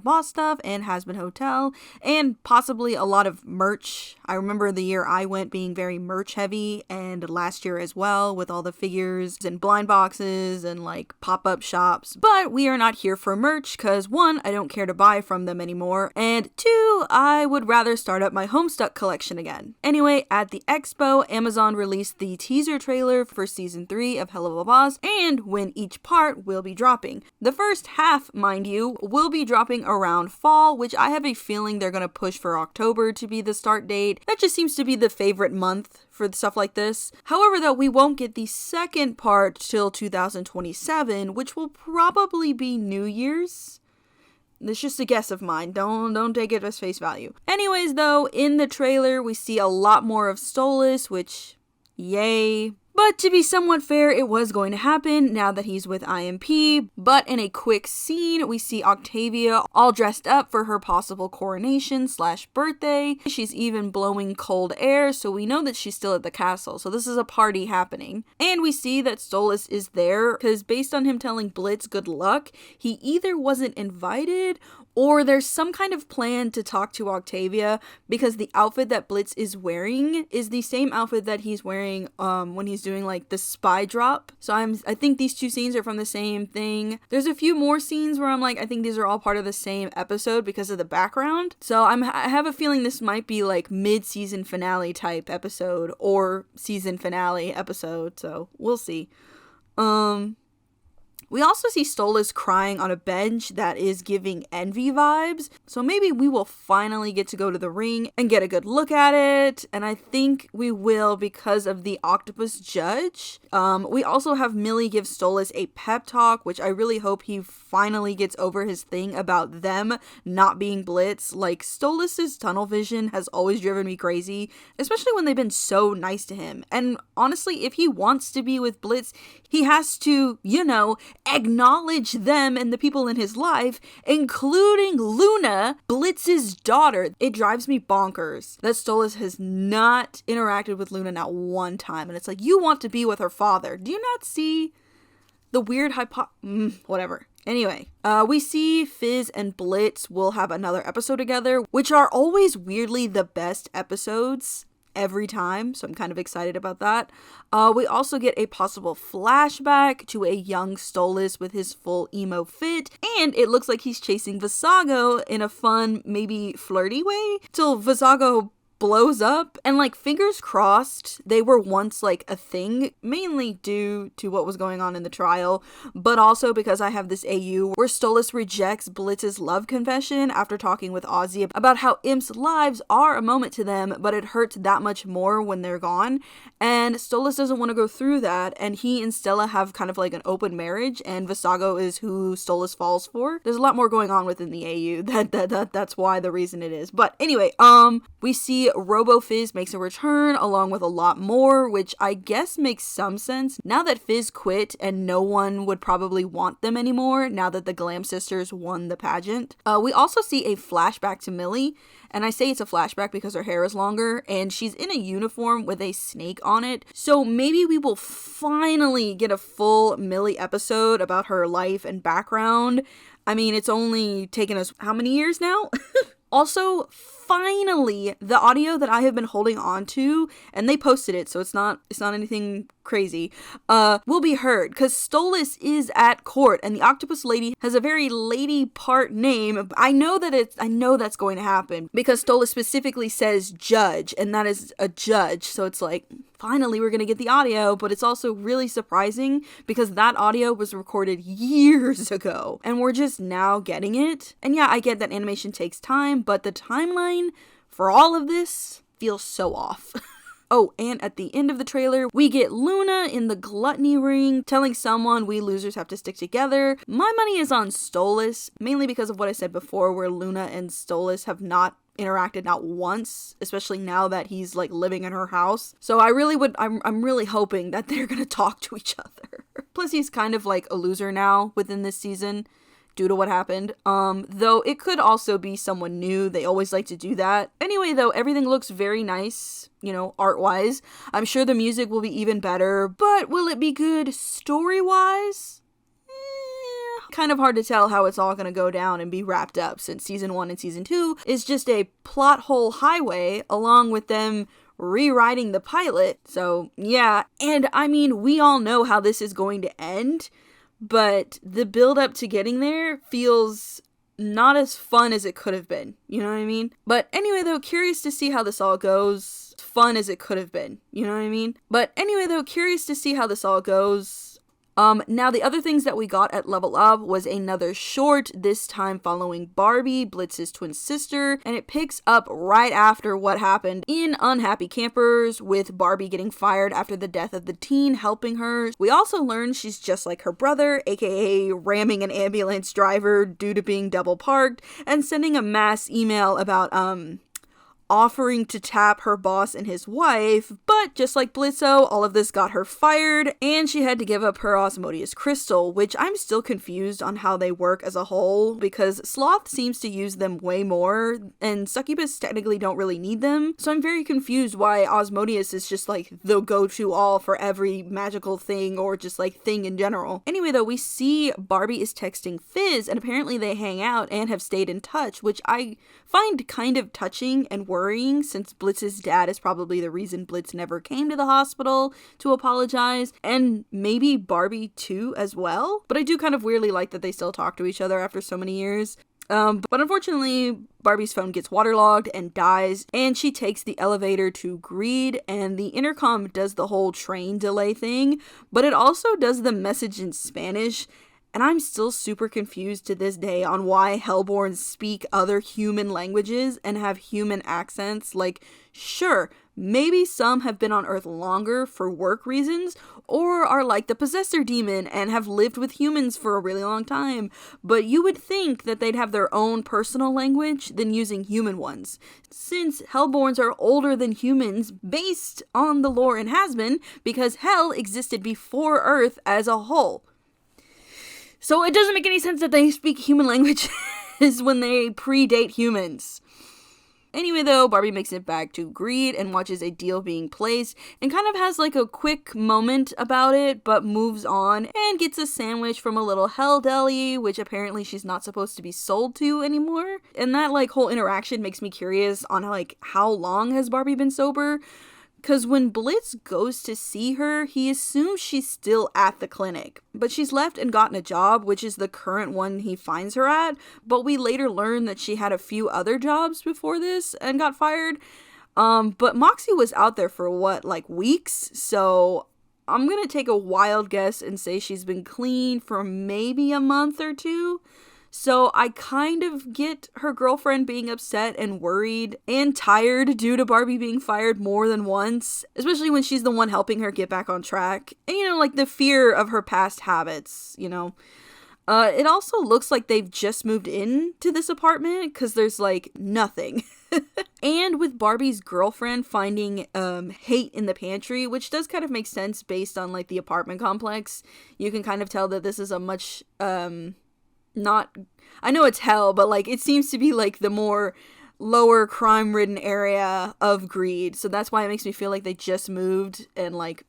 Boss stuff and Hazbin Hotel, and possibly a lot of merch. I remember the year I went being very merch heavy, and last year as well, with all the figures and blind boxes and like pop-up shops. But we are not here for merch because 1, I don't care to buy from them anymore, and 2, I would rather start up my Homestuck collection again. Anyway, at the expo, Amazon released the teaser trailer for season 3 of Helluva Boss and when each part will be dropping. The first half, mind you, will be dropping around fall, which I have a feeling they're going to push for October to be the start date. That just seems to be the favorite month for stuff like this. However, though, we won't get the second part till 2027, which will probably be New Year's. It's just a guess of mine. Don't take it as face value. Anyways, though, in the trailer, we see a lot more of Stolas, which, yay. But to be somewhat fair, it was going to happen now that he's with IMP. But in a quick scene, we see Octavia all dressed up for her possible coronation/birthday. She's even blowing cold air, so we know that she's still at the castle. So this is a party happening. And we see that Stolas is there because based on him telling Blitz good luck, he either wasn't invited or there's some kind of plan to talk to Octavia because the outfit that Blitz is wearing is the same outfit that he's wearing when he's doing like the spy drop. So I think these two scenes are from the same thing. There's a few more scenes where I'm like, I think these are all part of the same episode because of the background. So I have a feeling this might be like mid-season finale type episode or season finale episode. So we'll see. We also see Stolas crying on a bench that is giving envy vibes, so maybe we will finally get to go to the ring and get a good look at it, and I think we will because of the octopus judge. We also have Millie give Stolas a pep talk, which I really hope he finally gets over his thing about them not being Blitz. Like, Stolas' tunnel vision has always driven me crazy, especially when they've been so nice to him, and honestly, if he wants to be with Blitz, he has to, acknowledge them and the people in his life, including Luna, Blitz's daughter. It drives me bonkers that Stolas has not interacted with Luna not one time. And it's like, you want to be with her father. Do you not see the weird whatever. Anyway, we see Fizz and Blitz will have another episode together, which are always weirdly the best episodes every time, so I'm kind of excited about that. We also get a possible flashback to a young Stolas with his full emo fit, and it looks like he's chasing Visago in a fun, maybe flirty way, till Visago blows up, and like, fingers crossed they were once like a thing, mainly due to what was going on in the trial, but also because I have this AU where Stolas rejects Blitz's love confession after talking with Ozzy about how imps' lives are a moment to them, but it hurts that much more when they're gone, and Stolas doesn't want to go through that, and he and Stella have kind of like an open marriage, and Visago is who Stolas falls for. There's a lot more going on within the AU, that's why the reason it is. But anyway, we see Robo Fizz makes a return along with a lot more, which I guess makes some sense now that Fizz quit and no one would probably want them anymore now that the Glam Sisters won the pageant. We also see a flashback to Millie, and I say it's a flashback because her hair is longer and she's in a uniform with a snake on it, so maybe we will finally get a full Millie episode about her life and background. I mean, it's only taken us how many years now? Also, finally, the audio that I have been holding on to, and they posted it, so it's not anything crazy, will be heard, because Stolas is at court, and the octopus lady has a very lady part name. I know that's going to happen, because Stolas specifically says judge, and that is a judge, so it's like, finally we're gonna get the audio, but it's also really surprising, because that audio was recorded years ago, and we're just now getting it. And yeah, I get that animation takes time, but the timeline for all of this feels so off. Oh, and at the end of the trailer, we get Luna in the gluttony ring telling someone we losers have to stick together. My money is on Stolas, mainly because of what I said before, where Luna and Stolas have not interacted not once, especially now that he's like living in her house. So I'm really hoping that they're gonna talk to each other. Plus, he's kind of like a loser now within this season, due to what happened. Though it could also be someone new. They always like to do that. Anyway, though, everything looks very nice, art-wise. I'm sure the music will be even better, but will it be good story-wise? kind of hard to tell how it's all going to go down and be wrapped up, since season 1 and season 2 is just a plot hole highway along with them rewriting the pilot. So yeah, and I mean, we all know how this is going to end, but the build up to getting there feels not as fun as it could have been. You know what I mean? But anyway, though, curious to see how this all goes. Fun as it could have been. You know what I mean? But anyway, though, curious to see how this all goes. Now the other things that we got at Level Up was another short, this time following Barbie, Blitz's twin sister, and it picks up right after what happened in Unhappy Campers, with Barbie getting fired after the death of the teen helping her. We also learn she's just like her brother, aka ramming an ambulance driver due to being double parked, and sending a mass email about, offering to tap her boss and his wife, but just like Blitzo, all of this got her fired, and she had to give up her Osmodeus crystal, which I'm still confused on how they work as a whole, because Sloth seems to use them way more, and Succubus technically don't really need them, so I'm very confused why Osmodeus is just like the go-to all for every magical thing, or just like thing in general. Anyway though, we see Barbie is texting Fizz, and apparently they hang out and have stayed in touch, which I find kind of touching and worrying, since Blitz's dad is probably the reason Blitz never came to the hospital to apologize, and maybe Barbie too as well. But I do kind of weirdly like that they still talk to each other after so many years. But unfortunately, Barbie's phone gets waterlogged and dies, and she takes the elevator to Greed, and the intercom does the whole train delay thing, but it also does the message in Spanish. And I'm still super confused to this day on why Hellborns speak other human languages and have human accents. Like, sure, maybe some have been on Earth longer for work reasons, or are like the Possessor Demon and have lived with humans for a really long time, but you would think that they'd have their own personal language than using human ones, since Hellborns are older than humans based on the lore in Hasbin, because Hell existed before Earth as a whole. So it doesn't make any sense that they speak human languages when they predate humans. Anyway though, Barbie makes it back to Greed and watches a deal being placed and kind of has like a quick moment about it, but moves on and gets a sandwich from a little Hell Deli, which apparently she's not supposed to be sold to anymore. And that like whole interaction makes me curious on like how long has Barbie been sober? Because when Blitz goes to see her, he assumes she's still at the clinic. But she's left and gotten a job, which is the current one he finds her at. But we later learn that she had a few other jobs before this and got fired. But Moxie was out there for what, like weeks? So I'm going to take a wild guess and say she's been clean for maybe a month or two. So I kind of get her girlfriend being upset and worried and tired due to Barbie being fired more than once, especially when she's the one helping her get back on track. And, you know, like the fear of her past habits, you know. It also looks like they've just moved into this apartment because there's like nothing. And with Barbie's girlfriend finding hate in the pantry, which does kind of make sense based on like the apartment complex, you can kind of tell that this is a much not, I know it's Hell, but like it seems to be like the more lower crime ridden area of Greed, so that's why it makes me feel like they just moved, and like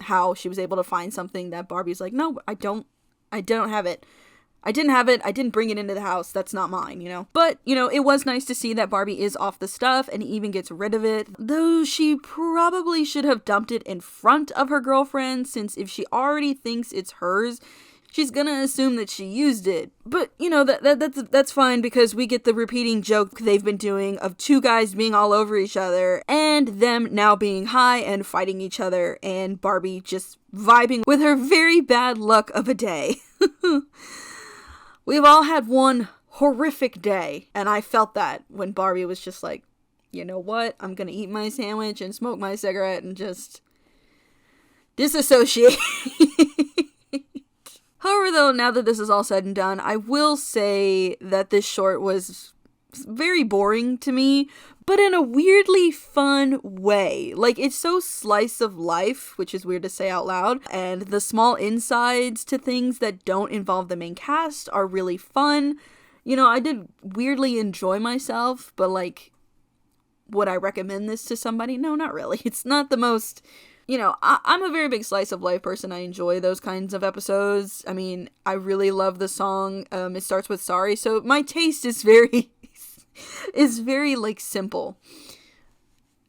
how she was able to find something that Barbie's like, no, I don't have it. I didn't have it. I didn't bring it into the house. That's not mine, you know? But, you know, it was nice to see that Barbie is off the stuff and even gets rid of it. Though she probably should have dumped it in front of her girlfriend, since if she already thinks it's hers, she's gonna assume that she used it. But, you know, that's fine, because we get the repeating joke they've been doing of two guys being all over each other and them now being high and fighting each other, and Barbie just vibing with her very bad luck of a day. We've all had one horrific day, and I felt that when Barbie was just like, you know what, I'm gonna eat my sandwich and smoke my cigarette and just disassociate. However, though, now that this is all said and done, I will say that this short was very boring to me, but in a weirdly fun way. Like, it's so slice of life, which is weird to say out loud, and the small insides to things that don't involve the main cast are really fun. You know, I did weirdly enjoy myself, but like, would I recommend this to somebody? No, not really. It's not the most you know, I'm a very big slice of life person. I enjoy those kinds of episodes. I mean, I really love the song. It starts with sorry. So my taste is very, is very like simple.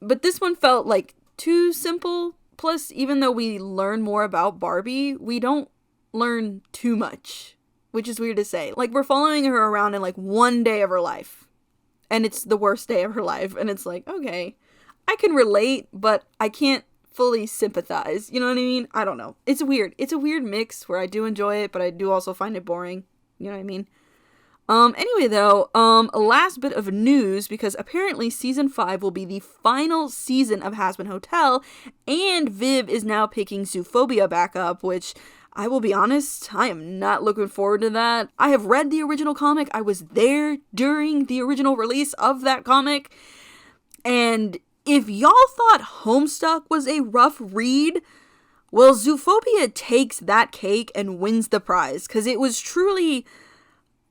But this one felt like too simple. Plus, even though we learn more about Barbie, we don't learn too much, which is weird to say. Like, we're following her around in like one day of her life, and it's the worst day of her life, and it's like, okay, I can relate, but I can't fully sympathize. You know what I mean? I don't know. It's weird. It's a weird mix where I do enjoy it, but I do also find it boring. You know what I mean? Anyway though, a last bit of news, because apparently season 5 will be the final season of Hazbin Hotel, and Viv is now picking Zoophobia back up, which, I will be honest, I am not looking forward to that. I have read the original comic, I was there during the original release of that comic, and if y'all thought Homestuck was a rough read, well, Zoophobia takes that cake and wins the prize, because it was truly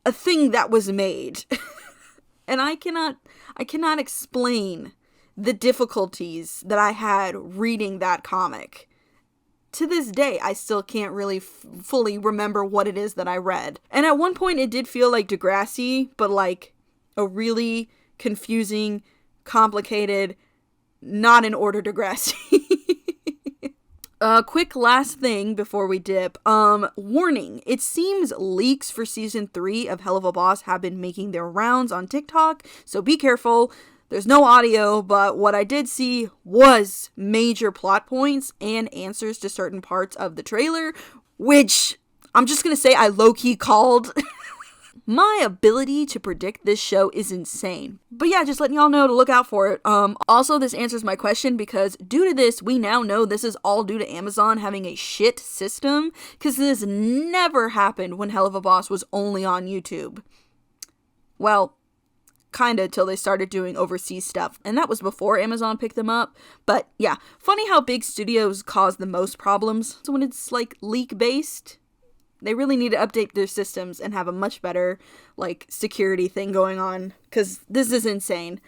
a thing that was made. And I cannot explain the difficulties that I had reading that comic. To this day, I still can't really fully remember what it is that I read. And at one point it did feel like Degrassi, but like a really confusing, complicated, not in order Degrassi. Quick last thing before we dip. Warning. It seems leaks for season 3 of Helluva Boss have been making their rounds on TikTok, so be careful. There's no audio, but what I did see was major plot points and answers to certain parts of the trailer, which I'm just gonna say I low-key called. My ability to predict this show is insane. But yeah, just letting y'all know to look out for it. Also, this answers my question, because due to this, we now know this is all due to Amazon having a shit system, because this never happened when Helluva Boss was only on YouTube. Well, kinda till they started doing overseas stuff, and that was before Amazon picked them up. But yeah, funny how big studios cause the most problems. So when it's like leak-based, they really need to update their systems and have a much better, like, security thing going on, because this is insane.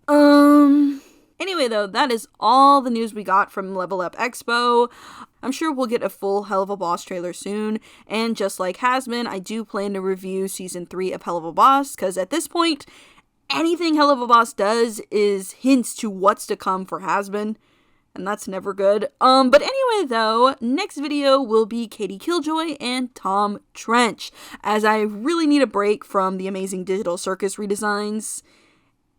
Anyway, though, that is all the news we got from Level Up Expo. I'm sure we'll get a full Helluva Boss trailer soon, and just like Hazbin, I do plan to review Season 3 of Helluva Boss, because at this point, anything Helluva Boss does is hints to what's to come for Hazbin, and that's never good. But anyway though, next video will be Katie Killjoy and Tom Trench, as I really need a break from the Amazing Digital Circus redesigns,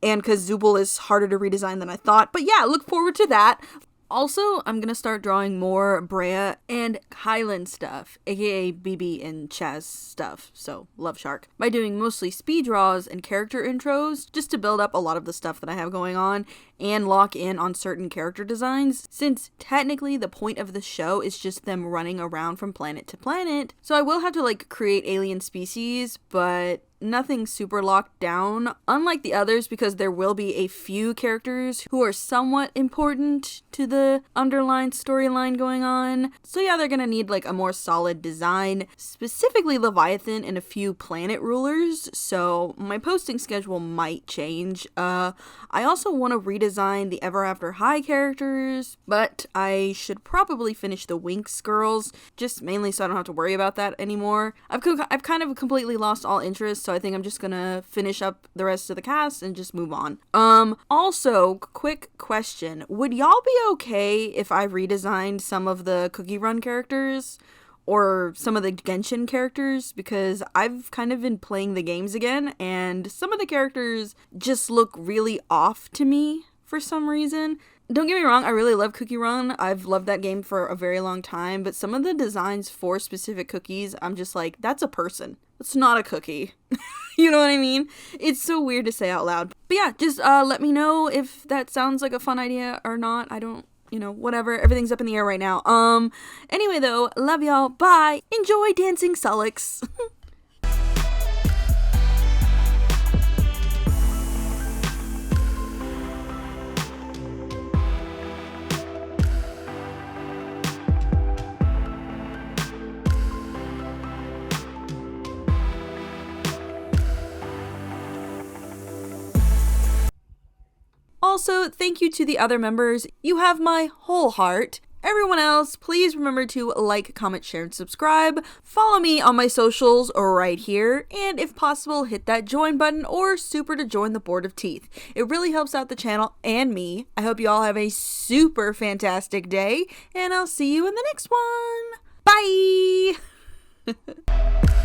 and because Zooble is harder to redesign than I thought. But yeah, look forward to that. Also, I'm gonna start drawing more Brea and Kylan stuff, aka BB and Chaz stuff, so Love Shark, by doing mostly speed draws and character intros, just to build up a lot of the stuff that I have going on, and lock in on certain character designs, since technically the point of the show is just them running around from planet to planet. So I will have to like create alien species, but nothing super locked down, unlike the others, because there will be a few characters who are somewhat important to the underlying storyline going on. So yeah, they're gonna need like a more solid design, specifically Leviathan and a few planet rulers, so my posting schedule might change. I also want to redesign the Ever After High characters, but I should probably finish the Winx girls, just mainly so I don't have to worry about that anymore. I've kind of completely lost all interest, so I think I'm just gonna finish up the rest of the cast and just move on. Also, quick question. Would y'all be okay if I redesigned some of the Cookie Run characters? Or some of the Genshin characters? Because I've kind of been playing the games again, and some of the characters just look really off to me for some reason. Don't get me wrong, I really love Cookie Run. I've loved that game for a very long time, but some of the designs for specific cookies, I'm just like, that's a person. It's not a cookie. You know what I mean? It's so weird to say out loud. But yeah, just let me know if that sounds like a fun idea or not. I don't, you know, whatever. Everything's up in the air right now. Anyway though, love y'all. Bye. Enjoy dancing Sullix. Also, thank you to the other members. You have my whole heart. Everyone else, please remember to like, comment, share, and subscribe. Follow me on my socials right here. And if possible, hit that join button or super to join the Board of Teeth. It really helps out the channel and me. I hope you all have a super fantastic day, and I'll see you in the next one. Bye!